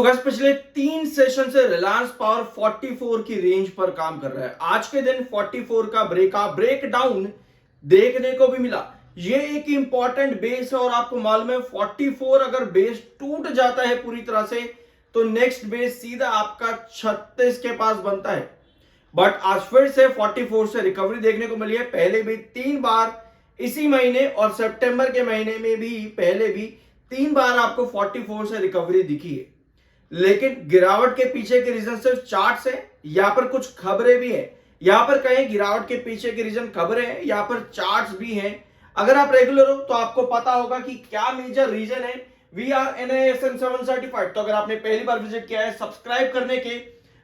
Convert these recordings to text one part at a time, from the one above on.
Guys पिछले 3 session से Reliance power 44 की रेंज पर काम कर रहा है। आज के दिन 44 का ब्रेक डाउन देखने को भी मिला। ये एक इंपॉर्टेंट बेस है और आपको मालूम है 44 अगर बेस टूट जाता है पूरी तरह से तो नेक्स्ट बेस सीधा आपका 36 के पास बनता है। बट आज फिर से 44 से रिकवरी देखने को मिली है। पहले भी 3 बार इसी महीने और सितंबर के महीने में भी पहले भी 3 बार आपको 44 से रिकवरी दिखी है। लेकिन गिरावट के पीछे के रीजन सिर्फ चार्ट्स है, यहां पर कुछ खबरें भी है। यहां पर कहें गिरावट के पीछे के रीजन खबरें हैं, यहां पर चार्ट्स भी हैं। अगर आप रेगुलर हो तो आपको पता होगा कि क्या मेजर रीजन है। We are NISM 7 certified. तो अगर आपने पहली बार विजिट किया है, सब्सक्राइब करने के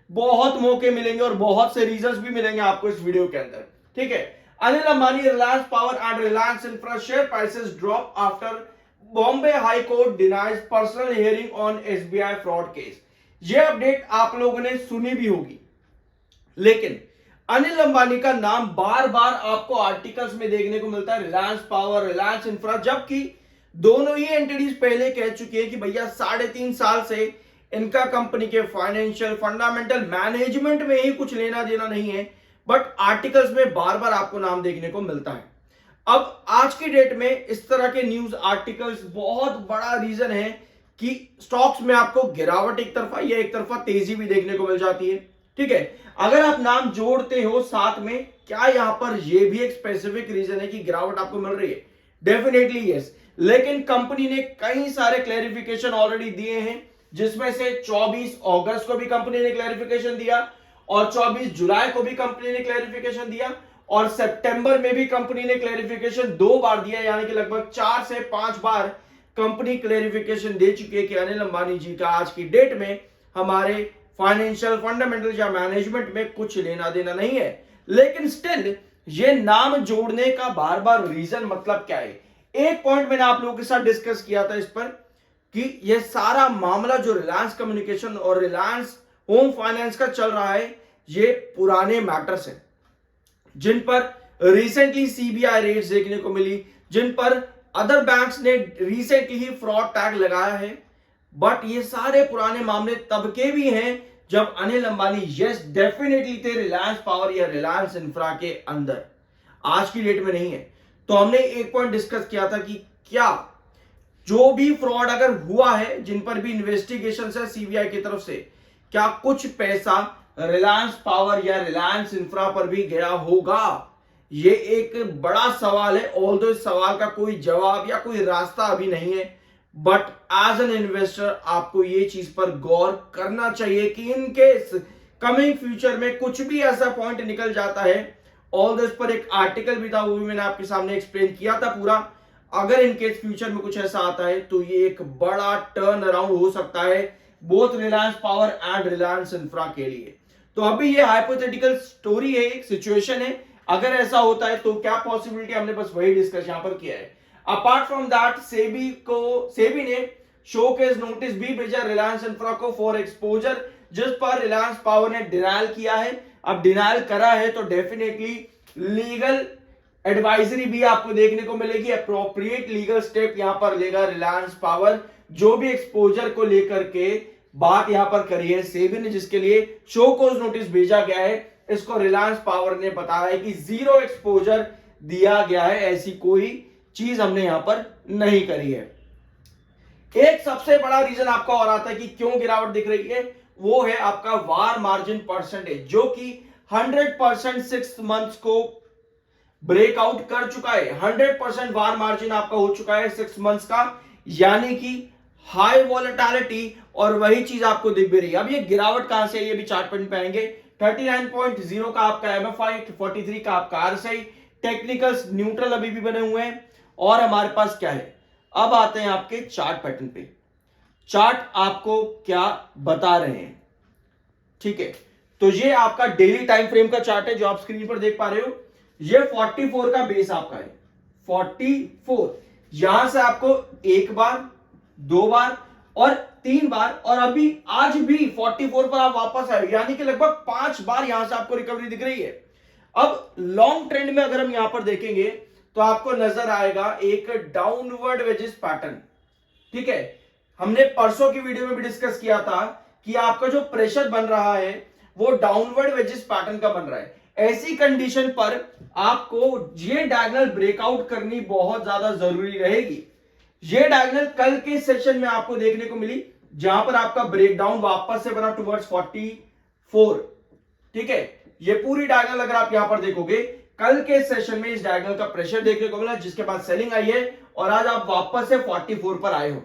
बहुत मौके मिलेंगे और बहुत से रीजंस भी मिलेंगे आपको इस वीडियो के अंदर। ठीक है। Anil Ambani, Reliance power and Reliance infra share prices drop after Bombay high court denies personal hearing on SBI fraud case. ये अपडेट आप लोगों ने सुनी भी होगी, लेकिन अनिल अंबानी का नाम बार बार आपको आर्टिकल्स में देखने को मिलता है, रिलायंस पावर, रिलायंस इंफ्रा, जबकि दोनों ही एंटिटीज पहले कह चुकी है कि भैया 3.5 साल से इनका कंपनी के फाइनेंशियल फंडामेंटल मैनेजमेंट में ही कुछ लेना देना नहीं है। बट आर्टिकल्स में बार बार आपको नाम देखने को मिलता है। अब आज की डेट में इस तरह के न्यूज आर्टिकल्स बहुत बड़ा रीजन है कि स्टॉक्स में आपको गिरावट एक तरफा या एक तरफा तेजी भी देखने को मिल जाती है। ठीक है। अगर आप नाम जोड़ते हो साथ में, क्या यहां पर यह भी एक स्पेसिफिक रीजन है कि गिरावट आपको मिल रही है? Definitely yes. लेकिन कंपनी ने कई सारे क्लैरिफिकेशन ऑलरेडी दिए हैं, जिसमें से 24 अगस्त को भी कंपनी ने क्लैरिफिकेशन दिया और 24 जुलाई को भी कंपनी ने क्लैरिफिकेशन दिया और सितंबर में भी कंपनी ने क्लैरिफिकेशन 2 बार दिया, यानी कि लगभग 4 से 5 बार कंपनी क्लैरिफिकेशन दे चुकी है कि अनिल अंबानी जी का आज की डेट में हमारे फाइनेंशियल फंडामेंटल या मैनेजमेंट में कुछ लेना देना नहीं है। लेकिन स्टिल ये नाम जोड़ने का बार बार रीजन मतलब क्या है? एक पॉइंट मैंने आप लोगों के साथ डिस्कस किया था इस पर कि यह सारा मामला जो रिलायंस कम्युनिकेशन और रिलायंस होम फाइनेंस का चल रहा है, ये पुराने मैटर्स हैं जिन पर रिसेंटली CBI रेड्स देखने को मिली, जिन पर अदर बैंक्स ने रिसेंटली ही फ्रॉड टैग लगाया है। बट ये सारे पुराने मामले तब के भी हैं जब अनिल अंबानी यस डेफिनेटली थे रिलायंस पावर या रिलायंस इंफ्रा के अंदर। आज की डेट में नहीं है। तो हमने एक पॉइंट डिस्कस किया था कि क्या जो भी फ्रॉड अगर हुआ है, जिन पर भी इन्वेस्टिगेशन है CBI की तरफ से, क्या कुछ पैसा रिलायंस पावर या रिलायंस इंफ्रा पर भी गया होगा? ये एक बड़ा सवाल है। ऑल्दो इस सवाल का कोई जवाब या कोई रास्ता अभी नहीं है, बट एज एन इन्वेस्टर आपको ये चीज पर गौर करना चाहिए कि इन केस कमिंग फ्यूचर में कुछ भी ऐसा पॉइंट निकल जाता है। ऑल्दो इस पर एक आर्टिकल भी था, वो भी मैंने आपके सामने एक्सप्लेन किया था पूरा। अगर इन केस फ्यूचर में कुछ ऐसा आता है तो ये एक बड़ा टर्न अराउंड हो सकता है both Reliance power and Reliance infra के लिए। तो अभी ये हाइपोथेटिकल स्टोरी है, एक सिचुएशन है। अगर ऐसा होता है तो क्या पॉसिबिलिटी, हमने बस वही डिस्कस यहां पर किया है। अपार्ट फ्रॉम दैट सेबी ने शोकेस नोटिस भी भेजा रिलायंस इंफ्रा को फॉर एक्सपोजर, जिस पर रिलायंस पावर ने डिनायल किया है। अब डिनायल करा है तो डेफिनेटली लीगल एडवाइजरी भी आपको देखने को मिलेगी। अप्रोप्रिएट लीगल स्टेप यहां पर लेगा रिलायंस पावर, जो भी एक्सपोजर को लेकर के बात यहां पर करी है सेबी ने, जिसके लिए शो कोज नोटिस भेजा गया है। इसको रिलायंस पावर ने बताया है कि 0 एक्सपोजर दिया गया है, ऐसी कोई चीज हमने यहां पर नहीं करी है। एक सबसे बड़ा रीजन आपका और आता है कि क्यों गिरावट दिख रही है, वो है आपका वार मार्जिन परसेंटेज, जो कि 100% 6 मंथ्स को ब्रेकआउट कर चुका है। 100% वार मार्जिन आपका हो चुका है 6 मंथ्स का, यानी कि हाई वॉलेटिलिटी, और वही चीज आपको दिख भी रही है। अब ये गिरावट कहां से है, ये भी चार्ट पर पाएंगे। 39.0 का आपका MFI, 43 का आपका RSI, टेक्निकल्स न्यूट्रल अभी भी बने हुए हैं। और हमारे पास क्या है, अब आते हैं आपके चार्ट पैटर्न पे। चार्ट आपको क्या बता रहे हैं? ठीक है, तो ये आपका डेली टाइम फ्रेम का चार्ट है जो आप स्क्रीन पर देख पा रहे हो। ये 44 का बेस आपका है, 44। यहां से आपको 1 बार, 2 बार और 3 बार, और अभी आज भी 44 पर आप वापस आए, यानी कि लगभग 5 बार यहां से आपको रिकवरी दिख रही है। अब लॉन्ग ट्रेंड में अगर हम यहां पर देखेंगे तो आपको नजर आएगा एक डाउनवर्ड वेजिस पैटर्न। ठीक है, हमने परसों की वीडियो में भी डिस्कस किया था कि आपका जो प्रेशर बन रहा है वो डाउनवर्ड वेजिस पैटर्न का बन रहा है। ऐसी कंडीशन पर आपको ये डायगोनल ब्रेकआउट करनी बहुत ज्यादा जरूरी रहेगी। ये डायगोनल कल के सेशन में आपको देखने को मिली, जहां पर आपका ब्रेकडाउन वापस से बना टुवर्ड्स 44। ठीक है, ये पूरी डायगोनल अगर आप यहां पर देखोगे, कल के सेशन में इस डायगोनल का प्रेशर देखने को मिला, जिसके बाद सेलिंग आई है और आज आप वापस से 44 पर आए हो।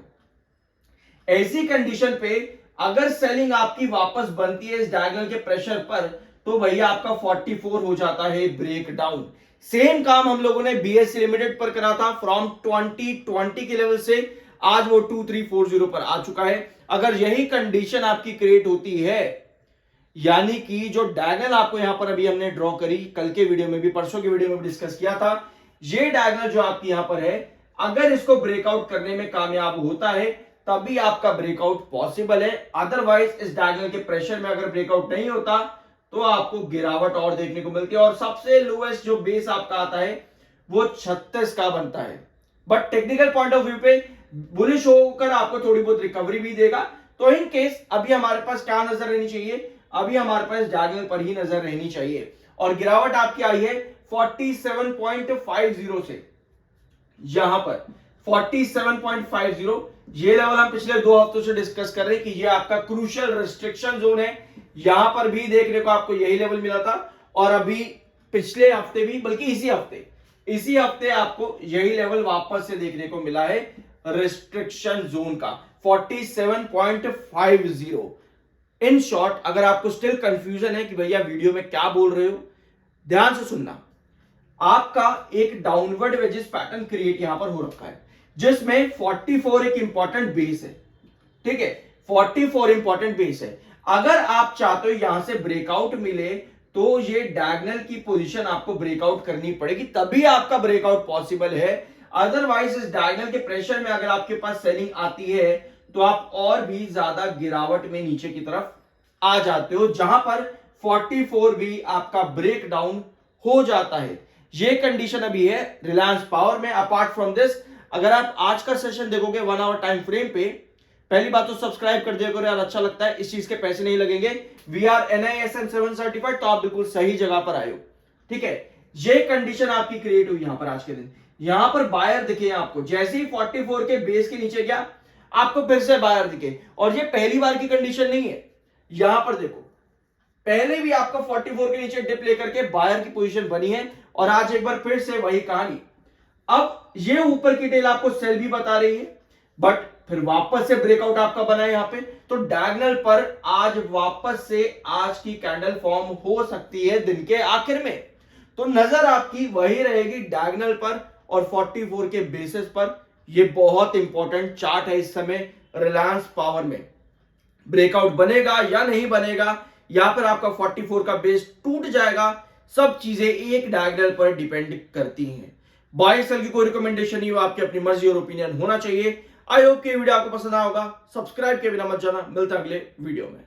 ऐसी कंडीशन पे अगर सेलिंग आपकी वापस बनती है इस डायगोनल के प्रेशर पर, तो भैया आपका 44 हो जाता है ब्रेक डाउन। सेम काम हम लोगों ने बीएससी लिमिटेड पर करा था, फ्रॉम 2020 के लेवल से आज वो 2340 पर आ चुका है। अगर यही कंडीशन आपकी क्रिएट होती है, यानी कि जो डायगोनल आपको यहां पर अभी हमने ड्रॉ करी, कल के वीडियो में भी परसों के वीडियो में भी डिस्कस किया था, ये डायगोनल जो आपकी यहां पर है, अगर इसको ब्रेकआउट करने में कामयाब होता है तभी आपका ब्रेकआउट पॉसिबल है। अदरवाइज इस डायगोनल के प्रेशर में अगर ब्रेकआउट नहीं होता तो आपको गिरावट और देखने को मिलती है, और सबसे लोएस्ट जो बेस आपका आता है वो 36 का बनता है। But technical point of view पे बुलिश होकर आपको थोड़ी बहुत रिकवरी भी देगा। तो इन केस अभी हमारे पास क्या नजर रहनी चाहिए, अभी हमारे पास डायगोनल पर ही नजर रहनी चाहिए, और गिरावट आपकी आई है 47.50 से, यहां पर 47.50। ये लेवल हम पिछले 2 हफ्तों से डिस्कस कर रहे हैं कि ये आपका क्रूशियल रिस्ट्रिक्शन जोन है। यहां पर भी देखने को आपको यही लेवल मिला था, और अभी पिछले हफ्ते भी, बल्कि इसी हफ्ते आपको यही लेवल वापस से देखने को मिला है रिस्ट्रिक्शन जोन का 47.50। इन शॉर्ट, अगर आपको स्टिल कंफ्यूजन है कि भैया वीडियो में क्या बोल रहे हो, ध्यान से सुनना। आपका एक डाउनवर्ड वेजिस पैटर्न क्रिएट यहां पर हो रखा है, जिसमें 44 एक इंपॉर्टेंट बेस है। ठीक है, 44 इंपॉर्टेंट बेस है। अगर आप चाहते हो यहां से ब्रेकआउट मिले, तो ये डायगोनल की पोजीशन आपको ब्रेकआउट करनी पड़ेगी, तभी आपका ब्रेकआउट पॉसिबल है। अदरवाइज इस डायगोनल के प्रेशर में अगर आपके पास सेलिंग आती है तो आप और भी ज्यादा गिरावट में नीचे की तरफ आ जाते हो, जहां पर 44 भी आपका ब्रेक डाउन हो जाता है। ये कंडीशन अभी है रिलायंस पावर में। अपार्ट फ्रॉम दिस, अगर आप आज का सेशन देखोगे 1 आवर टाइम फ्रेम पे, पहली बात तो सब्सक्राइब कर दिया करो यार, अच्छा लगता है, इस चीज के पैसे नहीं लगेंगे। वी आर NISM 7 सर्टिफाइड, तो आप बिल्कुल सही जगह पर आए हो। ठीक है, ये कंडीशन आपकी क्रिएट हुई यहां पर आज के दिन। यहां पर बायर दिखे आपको, जैसे ही 44 के बेस के नीचे गया आपको फिर से बायर दिखे, और ये पहली बार की कंडीशन नहीं है। यहां पर देखो, पहले भी आपका 44 के नीचे डिप लेकर के बायर की पोजीशन बनी है, और आज एक बार फिर से वही कहानी। अब ये ऊपर की टेल आपको सेल भी बता रही है, बट फिर वापस से ब्रेकआउट आपका बना है यहां पे, तो डायगोनल पर आज वापस से आज की कैंडल फॉर्म हो सकती है दिन के आखिर में। तो नजर आपकी वही रहेगी डायगोनल पर और 44 के बेसिस पर। ये बहुत इंपॉर्टेंट चार्ट है इस समय रिलायंस पावर में। ब्रेकआउट बनेगा या नहीं बनेगा, यहां पर आपका 44 का बेस टूट जाएगा, सब चीजें एक डायगोनल पर डिपेंड करती हैं। बाय सेल की कोई रिकमेंडेशन नहीं हो, आपकी अपनी मर्जी और ओपिनियन होना चाहिए। आई होप कि वीडियो आपको पसंद आया होगा। सब्सक्राइब के बिना मत जाना, मिलता है अगले वीडियो में।